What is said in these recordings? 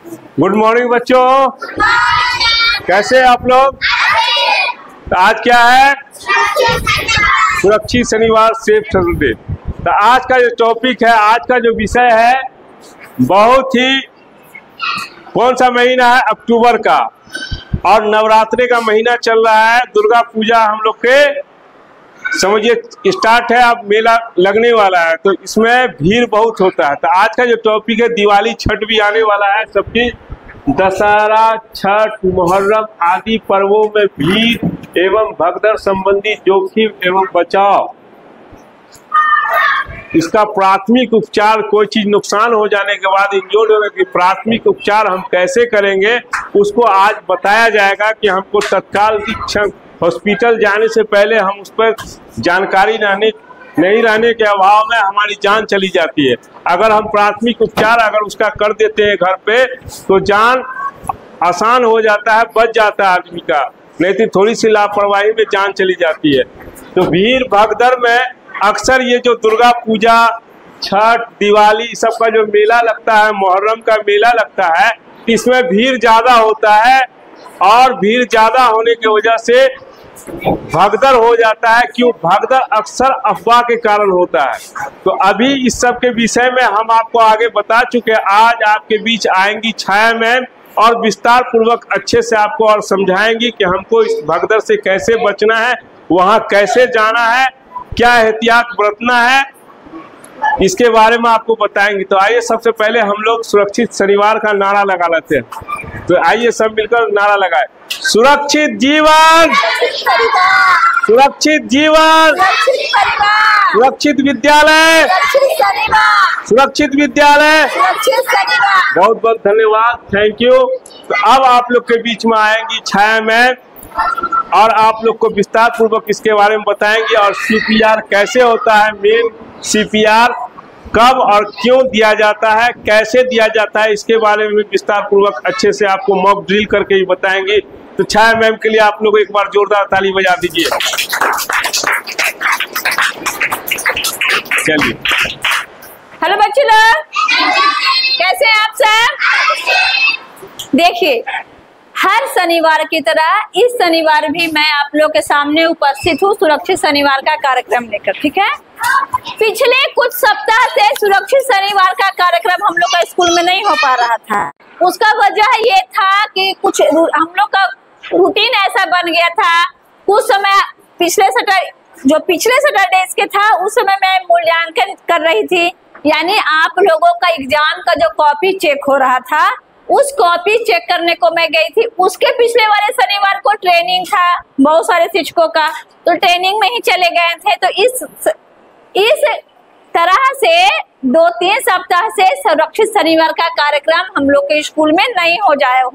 Good morning बच्चों, कैसे हैं आप लोग? तो आज क्या है? सुरक्षित शनिवार, सेफ सैटरडे। तो आज का जो टॉपिक है, आज का जो विषय है, बहुत ही कौन सा महीना है? अक्टूबर का, और नवरात्रि का महीना चल रहा है। दुर्गा पूजा हम लोग के समझिए स्टार्ट है, अब मेला लगने वाला है, तो इसमें भीड़ बहुत होता है। तो आज का जो टॉपिक है, दिवाली छठ भी आने वाला है। सबकी दशहरा, छठ, मुहर्रम आदि पर्वों में भीड़ एवं भगदड़ संबंधी जोखिम एवं बचाव, इसका प्राथमिक उपचार, कोई चीज नुकसान हो जाने के बाद इंजोर्ड होने की प्राथमिक उपचार हम कैसे करेंगे, उसको आज बताया जाएगा कि हमको तत्काल हॉस्पिटल जाने से पहले हम उस पर जानकारी नहीं रहने के अभाव में हमारी जान चली जाती है। अगर हम प्राथमिक उपचार अगर उसका कर देते हैं घर पे, तो जान आसान हो जाता है, बच जाता है आदमी का, नहीं तो थोड़ी सी लापरवाही में जान चली जाती है। तो भीड़ भगदड़ में अक्सर ये जो दुर्गा पूजा, छठ, दिवाली सब का जो मेला लगता है, मुहर्रम का मेला लगता है, इसमें भीड़ ज्यादा होता है, और भीड़ ज्यादा होने की वजह से भगदड़ हो जाता है। क्यों? भगदड़ अक्सर अफवाह के कारण होता है। तो अभी इस सब के विषय में हम आपको आगे बता चुके हैं। आज आपके बीच आएंगी छाया मैम और विस्तार पूर्वक अच्छे से आपको और समझाएंगी कि हमको इस भगदड़ से कैसे बचना है, वहां कैसे जाना है, क्या एहतियात बरतना है, इसके बारे में आपको बताएंगे। तो आइए सबसे पहले हम लोग सुरक्षित शनिवार का नारा लगा लेते हैं। तो आइए सब मिलकर नारा लगाए। सुरक्षित जीवन, सुरक्षित जीवन, सुरक्षित विद्यालय, सुरक्षित विद्यालय। बहुत बहुत धन्यवाद, थैंक यू। तो अब आप लोग के बीच में आएंगी छाया मैम और आप लोग को विस्तार पूर्वक इसके बारे में बताएंगे, और सीपीआर कैसे होता है, मेन सीपीआर कब और क्यों दिया जाता है, कैसे दिया जाता है, इसके बारे में विस्तार पूर्वक अच्छे से आपको मॉक ड्रिल करके ही बताएंगे। तो छाया मैम के लिए आप लोग एक बार जोरदार ताली बजा दीजिए। चलिए। हेलो बच्चे लोग, कैसे हैं आप सब? देखिए, हर शनिवार की तरह इस शनिवार भी मैं आप लोग के सामने उपस्थित हूँ सुरक्षित शनिवार का कार्यक्रम लेकर। ठीक है, पिछले कुछ सप्ताह से सुरक्षित शनिवार का कार्यक्रम हम लोग का स्कूल में नहीं हो पा रहा था। उसका वजह ये था कि कुछ हम लोग का रूटीन ऐसा बन गया था। कुछ समय पिछले सैटरडे के था, उस समय मैं मूल्यांकन कर रही थी, यानी आप लोगों का एग्जाम का जो कॉपी चेक हो रहा था, उस कॉपी चेक करने को मैं गई थी। उसके पिछले वाले शनिवार को ट्रेनिंग था बहुत सारे शिक्षकों का, तो ट्रेनिंग में ही चले गए थे। तो इस तरह से 2-3 सप्ताह से सुरक्षित शनिवार का कार्यक्रम हम लोग के स्कूल में नहीं हो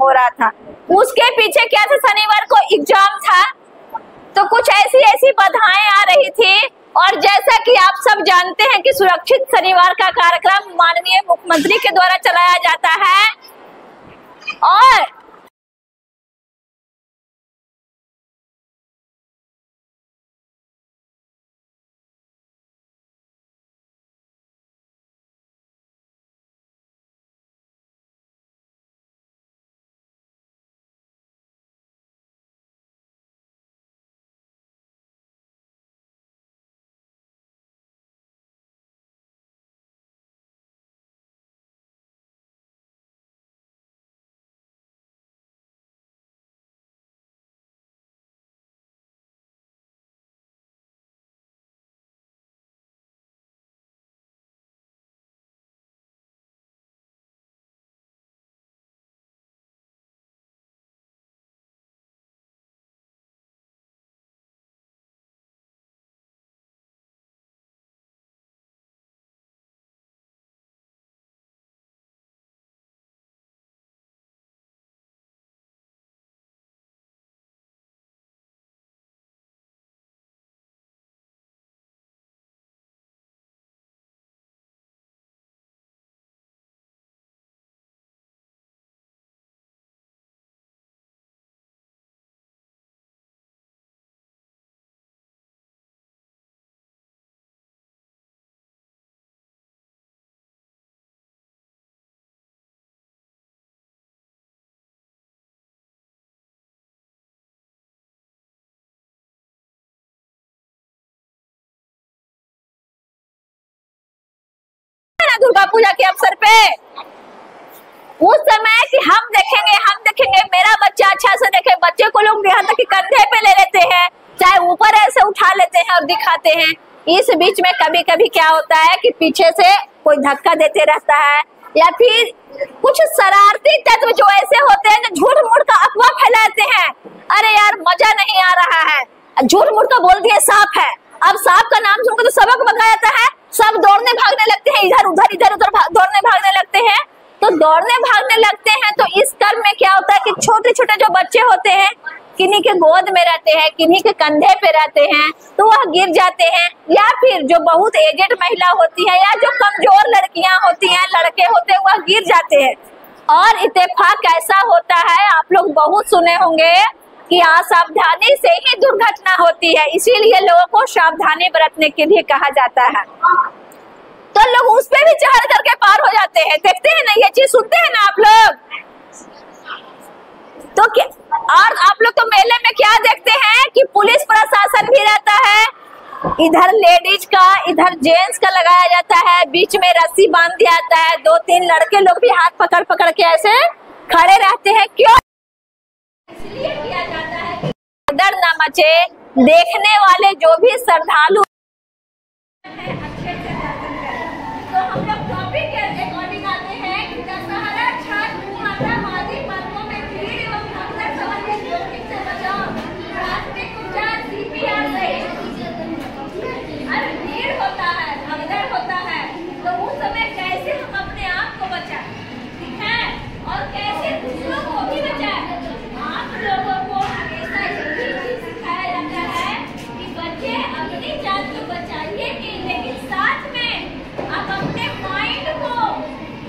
रहा था। उसके पीछे क्या था, शनिवार को एग्जाम था, तो कुछ ऐसी बाधाएं आ रही थी। और जैसा कि आप सब जानते हैं कि सुरक्षित शनिवार का कार्यक्रम माननीय मुख्यमंत्री के द्वारा चलाया जाता है, और दुर्गा पूजा के अवसर पे। उस समय कि हम देखेंगे मेरा बच्चा अच्छा से देखे, बच्चे को लोग यहाँ तक कि कंधे पे ले लेते हैं, चाहे ऊपर ऐसे उठा लेते हैं और दिखाते हैं। इस बीच में कभी कभी क्या होता है कि पीछे से कोई धक्का देते रहता है, या फिर कुछ शरारती तत्व जो ऐसे होते हैं जो झूठ मूठ का अफवाह फैलाते हैं। अरे यार मजा नहीं आ रहा है, झूठ मूठ का बोल दिए सांप है, अब सांप का नाम सुनकर तो सबक बता जाता है, सब दौड़ने भागने लगते हैं, इधर उधर दौड़ने भागने लगते हैं। तो दौड़ने भागने लगते हैं तो इस क्रम में क्या होता है कि छोटे छोटे जो बच्चे होते हैं किन्हीं के गोद में रहते हैं, किन्हीं के कंधे पे रहते हैं, तो वह गिर जाते हैं। या फिर जो बहुत एजेड महिला होती है या जो कमजोर लड़कियां होती हैं, लड़के होते हैं, वह गिर जाते हैं। और इत्तेफाक ऐसा होता है, आप लोग बहुत सुने होंगे कि असावधानी से ही दुर्घटना होती है, इसीलिए लोगों को सावधानी बरतने के लिए कहा जाता है। तो लोग उस पे भी चढ़ करके पार हो जाते हैं। देखते हैं ना, ये चीज सुनते हैं ना आप लोग। तो क्या, और आप लोग तो मेले में क्या देखते हैं कि पुलिस प्रशासन भी रहता है, इधर लेडीज का इधर जेंट्स का लगाया जाता है, बीच में रस्सी बांध दिया जाता है, 2-3 लड़के लोग भी हाथ पकड़ पकड़ के ऐसे खड़े रहते हैं। क्यों? इसलिए किया जाता है कि डर न मचे, देखने वाले जो भी श्रद्धालु अच्छे से दर्शन करें। तो हम लोग टॉपिक के अकॉर्डिंग आते हैं कि दशहरा, छठ, माता आदि पर्वों में भीड़ एवं भगदड़ संबंधित जोखिम से बचाव, प्राथमिक उपचार CPR सहित। अरे भीड़ होता है, भगदड़ होता है, तो उस समय कैसे हम अपने आप को बचाएं, ठीक है, और कैसे दूसरों को भी बचाएं। आप लोगों को हमेशा यही चीज सिखाया जाता है कि बच्चे अपनी जान को बचाइए, लेकिन साथ में आप अपने माइंड को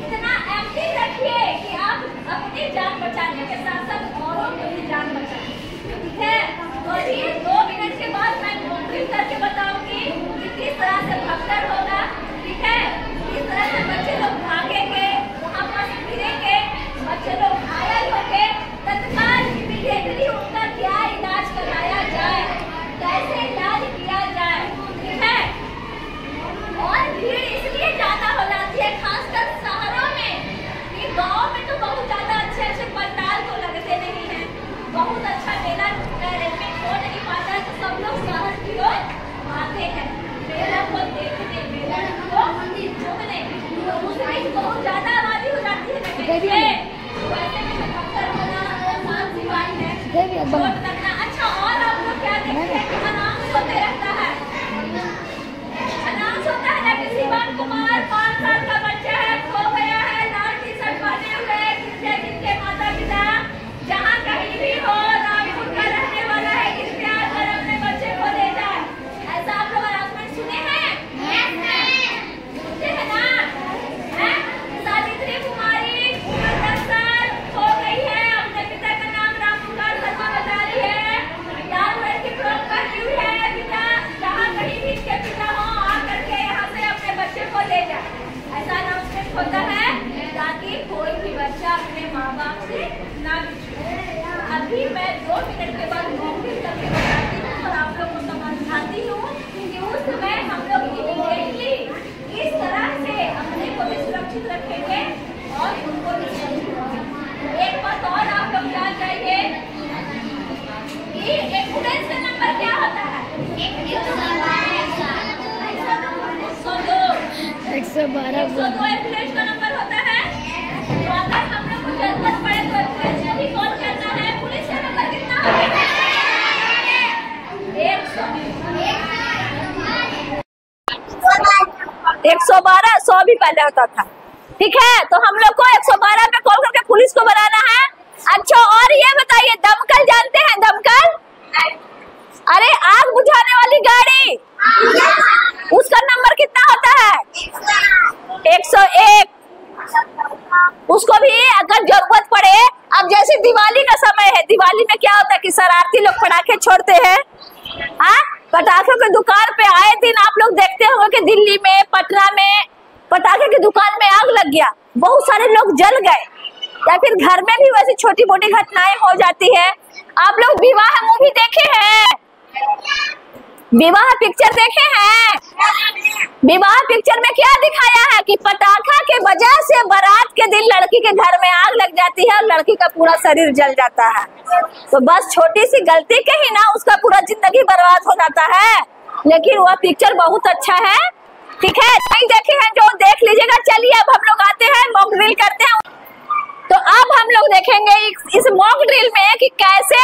इतना एक्टिव रखिए कि आप अपनी जान बचाने के साथ साथ औरों को भी जान बचाएं, ठीक है। तो ये 2 मिनट के बाद मैं कंप्लीट करके बताऊंगी कि किस तरह से भगदड़ होगा, ठीक है, किस तरह से बच्चे लोग भागेंगे, वहाँ पर गिरेंगे, बच्चे लोग घायल होंगे, तत्काल इमीडिएटली उनका क्या इलाज कराया जाए, कैसे इलाज किया जाए, ठीक है। और भीड़ इसलिए ज्यादा हो जाती है खासकर शहरों में, कि गांव में तो बहुत ज्यादा अच्छे पंडाल तो लगते नहीं है, बहुत अच्छा मेला में हो नहीं पाता है, तो सब लोग शहर की ओर आते हैं मेला को देखने, मेला को घूमने। तो उसमें बहुत ज्यादा आबादी हो जाती है, वैसे में भगदड़ होना आसान सी बात है, चोट लगना। अच्छा, और आप लोग क्या देखते हैं कि अनाउंस होते रहता है, अनाउंस होता है ना कि शिवन कुमार 5 साल का बच्चा है, खो गया है, लाल टी-शर्ट पहने हुए, जिनके माता पिता जहाँ कहीं भी हो, रामपुर का रहने वाला है, कृपया कर अपने बच्चे को ले जाए। ऐसा आप लोग अनाउंसमेंट सुने हैं? सुनते हैं ना? सावित्री कुमारी 10 साल खो गई है, अपने पिता का नाम रामपुकार शर्मा बता रही है, लाल रंग की फ्रॉक पहनी हुई है, पिता जहाँ कहीं भी इसके पिता हो आकर के यहाँ से अपने बच्चे को ले जाए। ऐसा अनाउंसमेंट होता है ताकि कोई भी बच्चा अपने माँ बाप से ना बिछड़े। अभी मैं 2 मिनट के बाद कंप्लीट करके बताती हूँ और आप लोग को समझाती हूँ कि उस समय हम लोग इमीडिएटली इस तरह से अपने को भी सुरक्षित रखेंगे और उनको भी सुरक्षित रखेंगे। एक बात और आप लोग जान जाइए कि एम्बुलेंस का नंबर क्या होता है? 112 एम्बुलेंस का नंबर होता है। तो अगर हम लोग को जरूरत पड़े तो एम्बुलेंस को भी कॉल करना है। पुलिस का नंबर कितना होता है? 112, 100 भी पहले होता था, ठीक है। तो हम लोग को 112 पे कॉल करके पुलिस को बुलाना है। अच्छा, और ये बताइए, दमकल जानते हैं? दमकल, अरे आग बुझाने वाली गाड़ी, उसका नंबर कितना होता है? 101। उसको भी अगर जरूरत पड़े, अब जैसे दिवाली का समय है, दिवाली में क्या होता है कि शरारती लोग पटाखे छोड़ते हैं। हाँ, पटाखों की दुकान पे आए दिन आप लोग देखते होंगे कि दिल्ली में, पटना में पटाखे की दुकान में आग लग गया, बहुत सारे लोग जल गए, या फिर घर में भी वैसी छोटी मोटी घटनाएं हो जाती है। आप लोग विवाह मूवी देखे हैं? विवाह पिक्चर देखे हैं? विवाह पिक्चर में क्या दिखाया है कि पटाखा के वजह से बारात के दिन लड़की के घर में आग लग जाती है और लड़की का पूरा शरीर जल जाता है। तो बस छोटी सी गलती के ही ना उसका पूरा जिंदगी बर्बाद हो जाता है। लेकिन वह पिक्चर बहुत अच्छा है, ठीक है? नहीं देखे हैं जो देख लीजिएगा। चलिए अब हम लोग आते हैं मॉक ड्रिल करते हैं। तो अब हम लोग देखेंगे इस मॉक ड्रिल में कि कैसे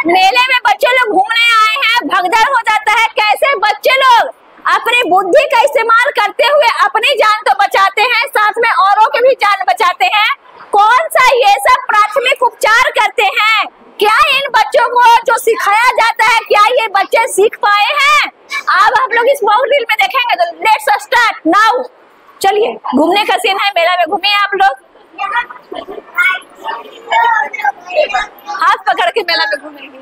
मेले में बच्चे लोग घूमने आए हैं, भगदड़ हो जाता है, कैसे बच्चे लोग अपनी बुद्धि का इस्तेमाल करते हुए अपनी जान तो बचाते हैं, साथ में औरों की भी जान बचाते हैं। कौन सा ये सब प्राथमिक उपचार करते हैं? क्या इन बच्चों को जो सिखाया जाता है क्या ये बच्चे सीख पाए हैं? अब हम लोग इस मॉक ड्रिल में देखेंगे। तो लेट्स स्टार्ट नाउ। चलिए, घूमने का सीन है, मेला में घूमिए आप लोग। हाथ पकड़ के मेला में घूमेंगे।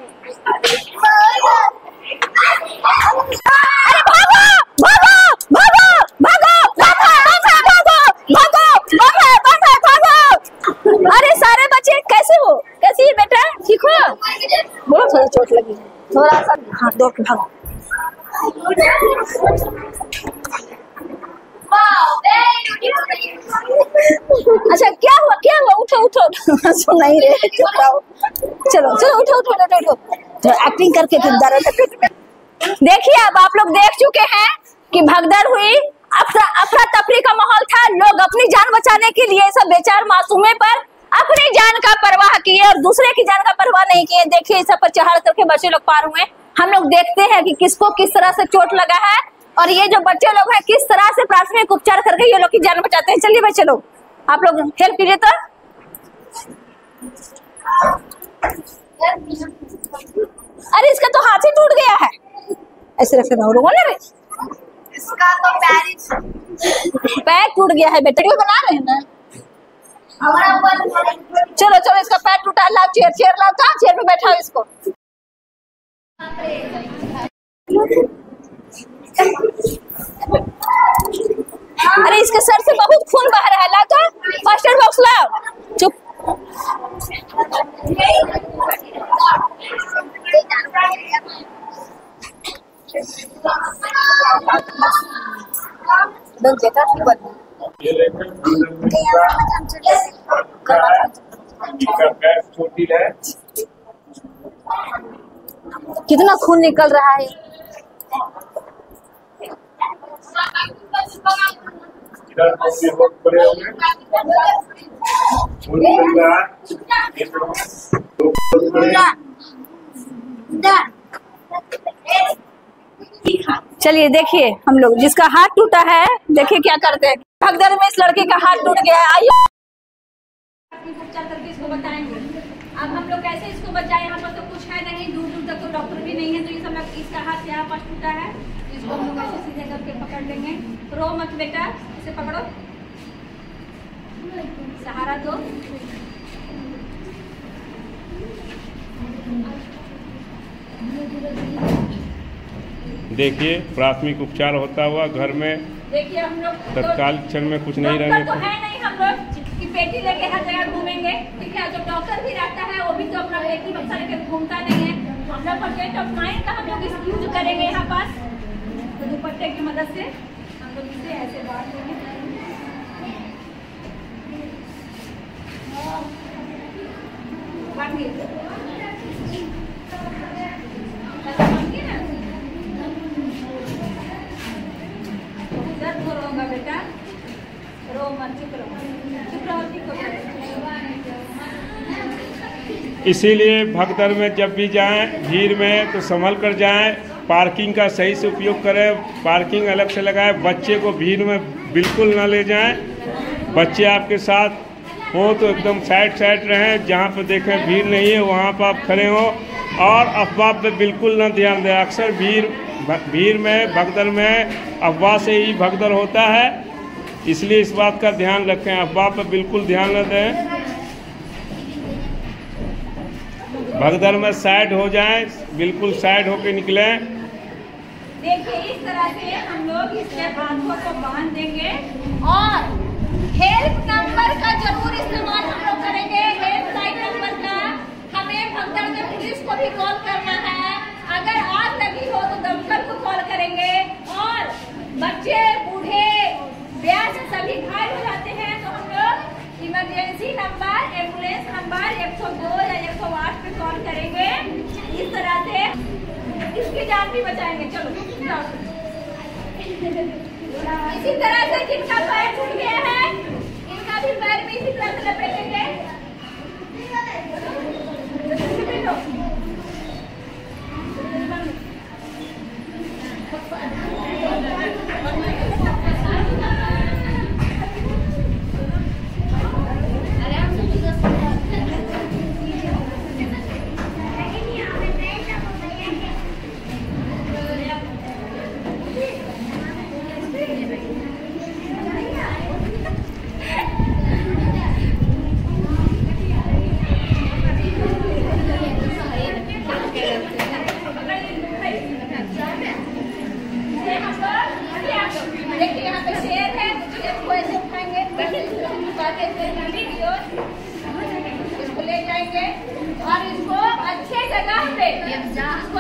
अरे भागो भागो भागो भागो भागो भागो भागो भागो। अरे सारे बच्चे कैसे हो? कैसी है बेटा? ठीक हो? बोलो, थोड़ा चोट लगी, थोड़ा सा हाथ दौड़ के भागो। अच्छा क्या हुआ? क्या हुआ? उठो उठो। सुन नहीं रहे, चलो चलो उठो उठो उठो उठो। तो एक्टिंग करके फिर दर्द। देखिए अब आप लोग देख चुके हैं कि भगदड़ हुई, अफरा तफरी का माहौल था। लोग अपनी जान बचाने के लिए सब बेचार मासूमे पर अपनी जान का परवाह किए और दूसरे की जान का परवाह नहीं किए। देखिए इस पर चढ़ करके बच्चे लोग पार हुए। हम लोग देखते हैं कि किसको किस तरह से चोट लगा है और ये जो बच्चे लोग हैं किस तरह से प्राथमिक उपचार करके ये लोग की जान बचाते हैं। चलिए बच्चे लोग आप लोग हेल्प कीजिए। तो अरे इसका तो हाथ ही टूट गया है। ऐसे रखे ना लोगों ने, इसका तो पैर टूट गया है। बेटे बना रहे हैं ना। चलो चलो इसका पैर टूटा है, लाओ चेयर, चेयर लाओ। कहाँ चेयर पे बैठा हो इसको? अरे इसके सर से बहुत खून बह रहा है, लाओ तो फर्स्ट एड बॉक्स लाओ। चुप। कितना खून निकल रहा है। चलिए देखिए हम लोग जिसका हाथ टूटा है देखिए क्या करते हैं। भगदड़ में इस लड़के का हाथ टूट गया है। आइए उपचार करके इसको बताएंगे। अब हम लोग कैसे इसको बचाएं? यहाँ पर तो कुछ है नहीं, दूर दूर तक तो डॉक्टर भी नहीं है। तो ये सब इसका हाथ यहाँ पास टूटा है, इसको हम लोग ऐसे सीधे करके पकड़ लेंगे। रो मत बेटा, इसे पकड़ो, सहारा दो। देखिए प्राथमिक उपचार होता हुआ घर में। देखिए हम लोग तत्काल क्षण में कुछ नहीं रहने तो है नहीं। हम लोग की पेटी लेके हर जगह घूमेंगे, ठीक है? जो डॉक्टर भी रहता है वो भी तो अपना पेटी बक्सा लेके घूमता नहीं है। हम लोग प्रोटेक्ट ऑफ माइंड का हम लोग यूज करेंगे यहाँ पास। तो दुपट्टे की मदद से हम लोग इसे ऐसे बांध देंगे। बेटा रो मत, चुप रहो, ठीक हो जाएगा। इसीलिए भगदड़ में जब भी जाएं भीड़ में तो संभल कर जाएं। पार्किंग का सही से उपयोग करें, पार्किंग अलग से लगाएं। बच्चे को भीड़ में बिल्कुल ना ले जाएं। बच्चे आपके साथ हो तो एकदम साइड रहें। जहाँ पर देखें भीड़ नहीं है वहाँ पर आप खड़े हों और अफवाह पे बिल्कुल ना ध्यान दें। अक्सर भीड़ में भगदड़ में अफवाह से ही भगदड़ होता है, इसलिए इस बात का ध्यान रखें। अफवाह पर बिल्कुल ध्यान न दें। भगदड़ में साइड हो जाएं, बिल्कुल साइड होके निकलें। देखिए इस तरह से हम लोग इसके हाथों को बांध देंगे और हेल्प नंबर का जरूर इस्तेमाल हम लोग करेंगे। हेल्पलाइन नंबर का हमें भगदड़ में पुलिस को भी कॉल करना है। अगर आग लगी हो तो दमकल को 102 या 108 पे कॉल करेंगे। इस तरह से इसकी जान भी बचाएंगे। चलो इसी तरह से जिनका पैर टूट गया है इनका भी पैर भी इसी तरह से लपेटेंगे। देखिए यहाँ पे शेर है, इसको ऐसे उठाएंगे, इसको ले जाएंगे और इसको अच्छे जगह पे इसको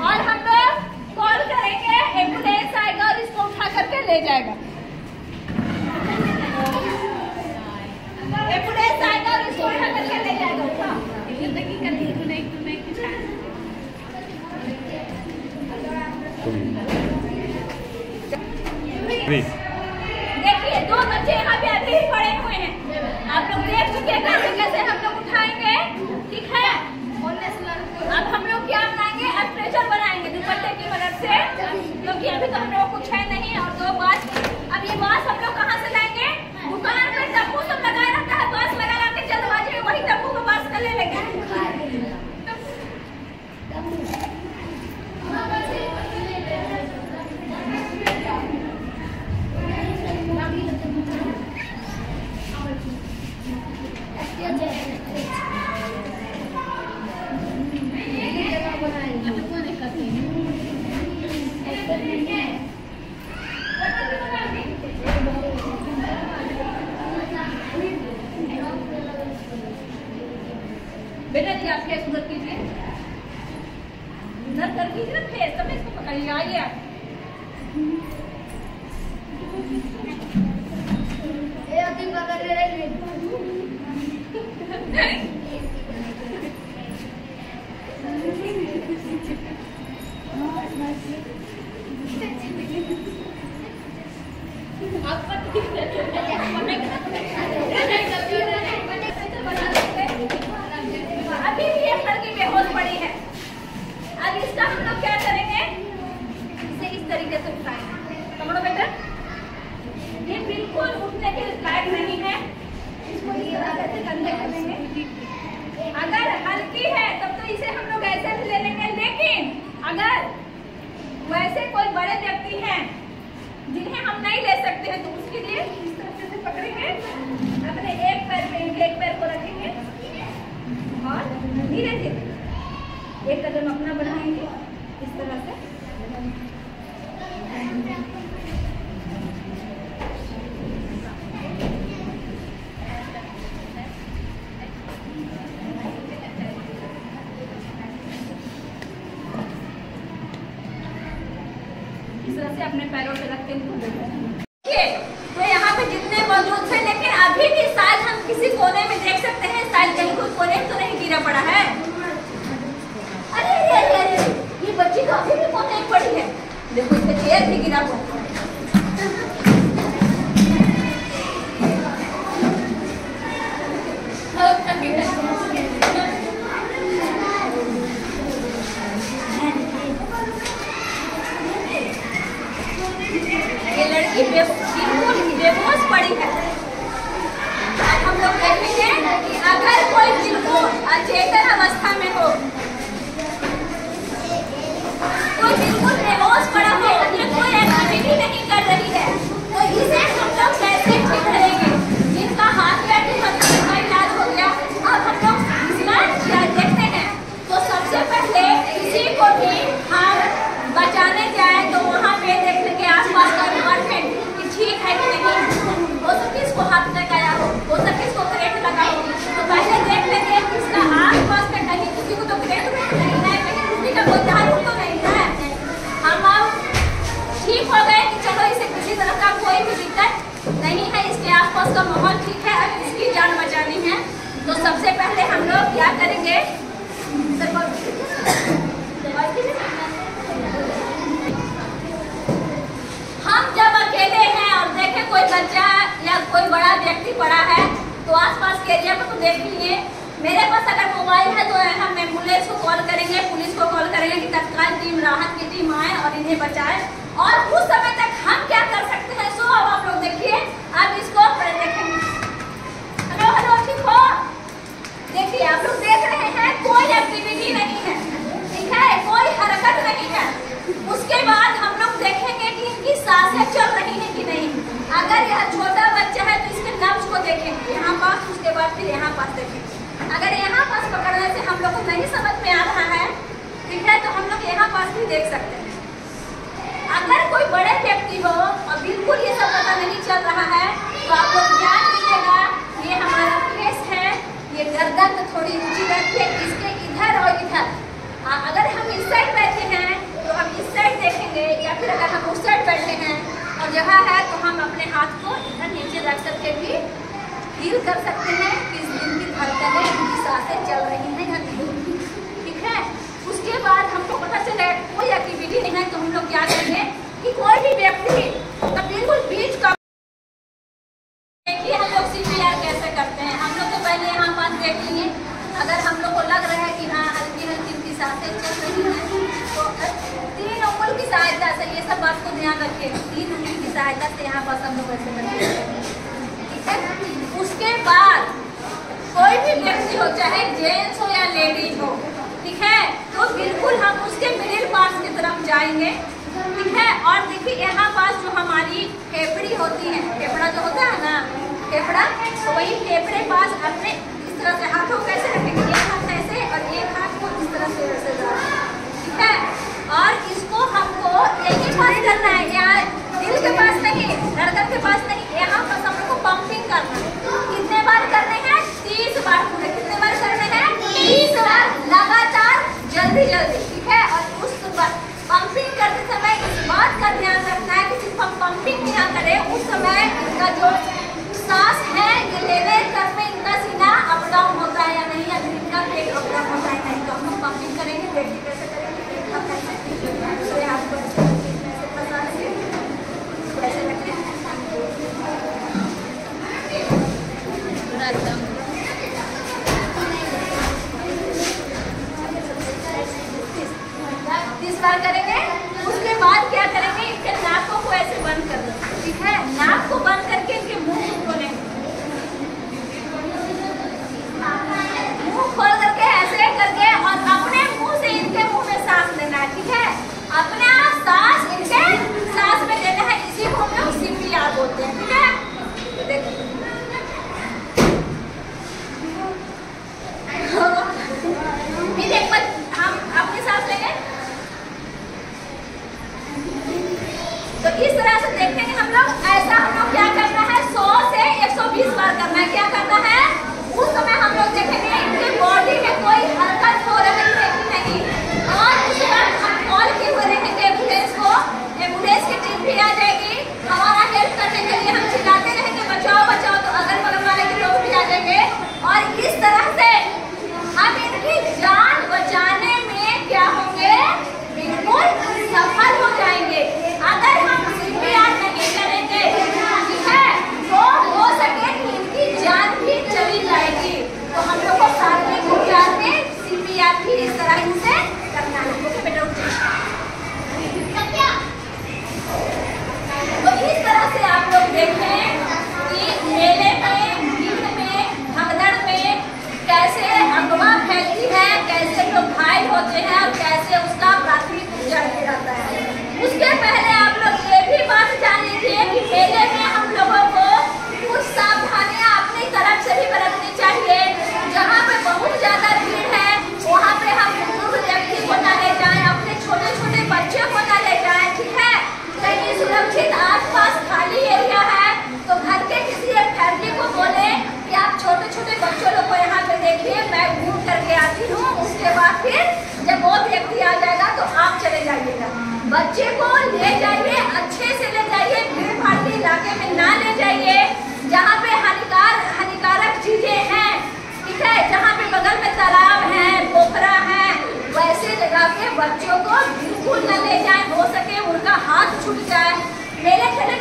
और हम लोग कॉल करेंगे, एम्बुलेंस आएगा और इसको उठा करके ले जाएगा। एम्बुलेंस आएगा और इसको उठा करके ले जाएगा। देखिए 2 बच्चे यहाँ पे अभी ही पड़े हुए हैं, आप लोग देख चुके हैं कैसे कैसे हम लोग उठाएंगे। ठीक है, अब हम लोग क्या बनाएंगे, अब प्रेशर बनाएंगे दुपट्टे की मदद से, क्योंकि अभी तो हम लोग कुछ है नहीं। और 2 बांस, अब ये बांस हम लोग कहाँ से लाएंगे, दुकान में तब्बू सब लगाया रहता है, बांस लगा के जल्दबाजी में वही तब्बू को बांस कर ले लेंगे। बेटा जी आप फेस उधर कीजिए, उधर कर कीजिए फेस, तब इसको पकड़िए। आइए आप अभी भी एक लड़की बेहोश पड़ी है। अब इसका हम लोग क्या करेंगे, इसे इस तरीके से उठाएंगे। पकड़ो बेटा, ये बिल्कुल उठने के लायक नहीं है, इसको इस तरह से कंधे कर लेंगे। अगर हल्की है तब तो इसे हम लोग ऐसे भी ले लेंगे, लेकिन अगर वैसे कोई बड़े व्यक्ति हैं जिन्हें हम नहीं ले सकते हैं तो उसके लिए इस तरह से पकड़ेंगे, अपने एक पैर पे एक पैर को रखेंगे और धीरे धीरे एक कदम अपना बढ़ाएंगे इस तरह से। इस तरह से अपने पैरों पे रख के तो यहाँ पे जितने मौजूद थे, लेकिन अभी भी शायद हम किसी कोने में देख सकते हैं, शायद कहीं कोई कोने तो नहीं गिरा पड़ा है। अरे अरे अरे ये बच्ची तो अभी भी कोने में पड़ी है, देखो इसका चेयर भी गिरा हुआ है। ये लड़की बिल्कुल बेहोश पड़ी है। अब हम लोग देखेंगे कि अगर कोई बिल्कुल अचेतन अवस्था में हो, कोई बिल्कुल बेहोश पड़ा हो, कोई एक्टिविटी नहीं कर रही है, तो इसे हम लोग कैसे ठीक करेंगे। जिनका हाथ पैर का इलाज हो गया, अब हम लोग इसका देखते हैं। तो सबसे पहले किसी को भी हम बचाने जाए तो वहाँ पे देख लेंगे आसपास का डिपार्टमेंट कि ठीक है कि नहीं, हो सके इसको हाथ लगाया हो सके इसको करेंट लगा हो, तो पहले देख लेंगे इसका आसपास में कहीं किसी को तो नहीं है, इसके आसपास का माहौल ठीक है, अब इसकी जान बचानी है। तो सबसे पहले हम लोग क्या करेंगे, हम जब अकेले हैं और देखें कोई बच्चा या कोई बड़ा व्यक्ति पड़ा है तो आसपास के एरिया में तो देख लीजिए। मेरे पास अगर मोबाइल है तो हम एम्बुलेंस को कॉल करेंगे, पुलिस को कॉल करेंगे कि तत्काल टीम, राहत की टीम आए और इन्हें बचाए। और उस समय तक हम क्या कर सकते हैं, सो अब आप लोग देखिए, अब इसको देखेंगे। हेलो हेलो, ठीक हो? देखिए आप लोग देख रहे हैं कोई एक्टिविटी नहीं है, ठीक है, कोई हरकत नहीं है। उसके बाद हम लोग देखेंगे कि इनकी सांसें चल रही है कि नहीं। अगर यह छोटा बच्चा है तो इसके नब्ज को देखेंगे यहाँ पास, उसके बाद फिर यहाँ पास देखेंगे। अगर यहाँ पास पकड़ने से हम लोग को नहीं समझ में आ रहा है, ठीक है, तो हम लोग यहाँ पास भी देख सकते हैं। अगर कोई बड़े व्यक्ति हो और बिल्कुल ये सब पता नहीं चल रहा है तो आप लोग ध्यान दीजिएगा, ये हमारा फेस है, ये गर्दन थोड़ी ऊंची रखिए, इसके इधर और इधर। अगर हम इस साइड बैठे हैं तो हम इस साइड देखेंगे, या फिर अगर हम उस साइड बैठे हैं और जगह है तो हम अपने हाथ को इधर नीचे रख करके भी फील कर सकते हैं कि इनकी धड़कनें, इनकी सांसें चल रही हैं या नहीं, ठीक है। उसके बाद हमको पता चले कोई एक्टिविटी नहीं है तो हम लोग क्या करेंगे कि कोई भी व्यक्ति का बिल्कुल बीच का, देखिए हम लोग CPR कैसे करते हैं। हम लोग तो पहले यहाँ पास देख लिए, अगर हम लोग को लग रहा है कि हाँ हल्की हल्की इनकी सांसें चल रही हैं तो 3 उंगली की सहायता से, ये सब बात को ध्यान रखिए, 3 उंगली की सहायता से यहाँ पास हम लोग ऐसे करते हैं, ठीक है। उसके बाद कोई भी व्यक्ति हो, चाहे जेंट्स हो या लेडीज हो, ठीक है, तो बिल्कुल हम उसके मिडिल पार्ट की तरफ जाएंगे, ठीक है। और देखिए यहाँ पास जो हमारी फेफड़ी होती है, फेफड़ा जो होता है ना, फेफड़ा, तो वही फेफड़े पास अपने इस तरह से हाथों को कैसे रखेंगे, एक हाथ ऐसे और एक हाथ को इस तरह से ऐसे, ठीक है। और इसको हमको यही पास करना है, यहाँ दिल के पास नहीं, धड़कन के पास नहीं, यहाँ पास हम लोग को पंपिंग करना है। कितने बार करने हैं? 30 बार पूरे। कितने बार करने हैं? 30 बार लगातार, जल्दी जल्दी, ठीक है। और उस पंपिंग करते समय इस बात का ध्यान रखना है कि सिर्फ हम पंपिंग नहीं करें, उस समय इनका जो सांस है ये लेने करने इनका सीना अप डाउन होता है या नहीं, या फिर इनका पेट अप डाउन होता है नहीं, तो हम लोग पंपिंग करेंगे। देखिए कैसे करेंगे, पेट का कैसे आपको ऐसे फंसा देंगे, ऐसे रखें इस बार करेंगे। उसके बाद क्या करेंगे, इनके नाकों को ऐसे बंद कर देंगे, ठीक है। नाक को बंद करके इनके मुंह को खोलेंगे, मुंह खोल करके ऐसे करके, और अपने मुंह से इनके मुंह में सांस लेना है, ठीक है। अपना सांस इनके सांस में लेना है, इसी को हम लोग CPR बोलते हैं, ठीक है। देखिए फिर एक बार हम अपनी सांस लेंगे, तो इस तरह से देखेंगे हम लोग। ऐसा हम लोग क्या करना है, 100 से 120 बार करना है। क्या करना है, उस समय हम लोग देखेंगे इनके बॉडी में कोई हरकत हो रही है कि नहीं। और उसके बाद हम कॉल किए हुए रहेंगे एम्बुलेंस को, एम्बुलेंस की टीम भी आ जाएगी हमारा हेल्प करने के लिए। हम चिल्लाते रहेंगे बचाओ बचाओ, तो अगल बगल वाले के लोग भी आ जाएंगे। और इस तरह से हम इनकी जान बचाने में क्या होंगे, बिल्कुल सफल हो जाएंगे। अगर हम CPR नहीं करेंगे, ठीक है, तो हो सके कि इनकी जान भी चली जाएगी। तो हम लोग को प्राथमिक उपचार में CPR भी इस तरह से करना है। ओके बेटा, तो इस तरह से आप लोग देखें कि मेले में, भीड़ में, भगदड़ में कैसे अफवाह फैलती है, कैसे लोग घायल होते हैं और कैसे उसका प्राथमिक उपचार किया जाता है। उसके पहले आप लोग ये भी बात जान लीजिए कि मेले में हम लोगों को कुछ सावधानियां अपनी तरफ से भी बरतनी चाहिए। जहाँ पे बहुत ज्यादा भीड़ है वहाँ पे हम बुजुर्ग व्यक्ति को न ले जाएं, अपने छोटे छोटे बच्चे को न ले जाएं, ठीक है। कहीं सुरक्षित आसपास खाली एरिया है तो घर के किसी एक फैमिली को बोले कि आप छोटे छोटे बच्चों लोग को यहाँ पे देखिए, मैं घूम करके आती हूँ। उसके बाद फिर जब वो व्यक्ति आ जाएगा तो आप चले जाइएगा। बच्चे को ले जाइए, अच्छे से ले जाइए, भीड़ भाड़ के इलाके में ना ले जाइए। मेले ठेले